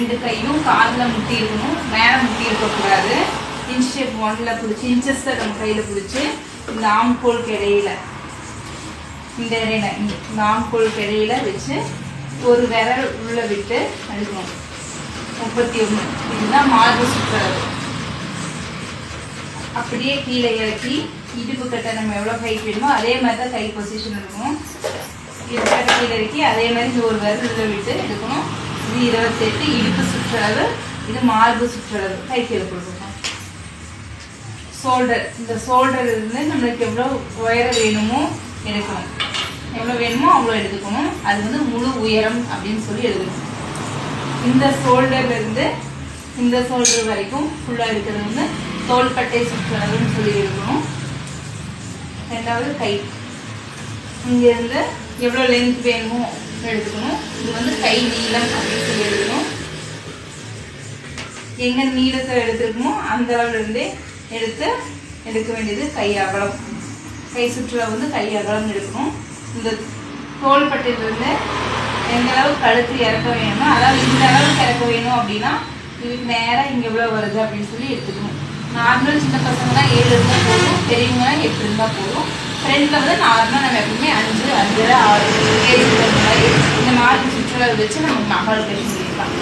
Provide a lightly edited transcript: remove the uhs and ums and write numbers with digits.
2 கையும் காலில் முட்டி இருக்கணும், மேலே முட்டி இருக்கக்கூடாது. இன்ச் ஷேப் 1ல பிடிச்சி, இன்ச்சஸை நம்ம கையில் பிடிச்சி இந்த ஆம்கோலுக்கு இடையில, இந்த இடையில இந்த ஆம்கோலுக்கு இடையில வச்சு ஒரு விரல் உள்ள விட்டு எடுக்கணும். 31. இதுதான் மார்பு சுற்றுறது. அப்படியே கீழே இறக்கி இடுப்பு கட்டை நம்ம எவ்வளோ ஹைட் வேணுமோ அதே மாதிரி தான் கை பொசிஷன் இருக்கணும். இடுப்பு கட்டை கீழே இறக்கி அதே மாதிரி இந்த ஒரு விரல் உள்ள விட்டு எடுக்கணும். இது 28 இடுப்பு சுற்றளவு, இது மார்பு சுற்றளவு. கை கீழே கொடுக்கணும். ஷோல்டர், இந்த ஷோல்டர் இருந்து நம்மளுக்கு எவ்வளோ உயரம் வேணுமோ எடுக்கணும், எவ்வளோ வேணுமோ அவ்வளோ எடுத்துக்கணும். அது வந்து முழு உயரம் அப்படின்னு சொல்லி எழுதணும். இந்த ஷோல்டர்லேருந்து இந்த ஷோல்டர் வரைக்கும் ஃபுல்லாக இருக்கிறது வந்து தோள்பட்டை சுற்றளவுன்னு சொல்லி எடுக்கணும். ரெண்டாவது கை, இங்கேருந்து எவ்வளோ லென்த் வேணுமோ எடுத்துக்கணும். இது வந்து கை நீளம் அப்படின்னு சொல்லி எடுக்கணும். எங்கே நீளத்தை எடுத்துருக்கணுமோ அந்த அளவுலேருந்தே எடுக்க வேண்டியது கை அகலம். கை சுற்றுலா வந்து கை அகலம் எடுக்கணும். இந்த தோள்பட்டையிலிருந்து எந்த அளவுக்கு கழுத்து இறக்க வேணுமோ, அதாவது இந்த அளவுக்கு இறக்க வேணும் அப்படின்னா இதுக்கு நேராக இங்கே எவ்வளோ வருது அப்படின்னு சொல்லி எடுத்துக்கணும். நார்மல் சின்ன பசங்கன்னா 7 இருந்தால் போதும், பெரியவங்கன்னா 8 இருந்தால் போதும். ஃப்ரெண்டில் வந்து நார்மலாக நம்ம எப்பவுமே 5, 5, 6 மாதிரி இந்த மாதிரி சுற்றுலா வச்சு நம்ம மகள் கட்டி சொல்லிடலாம்.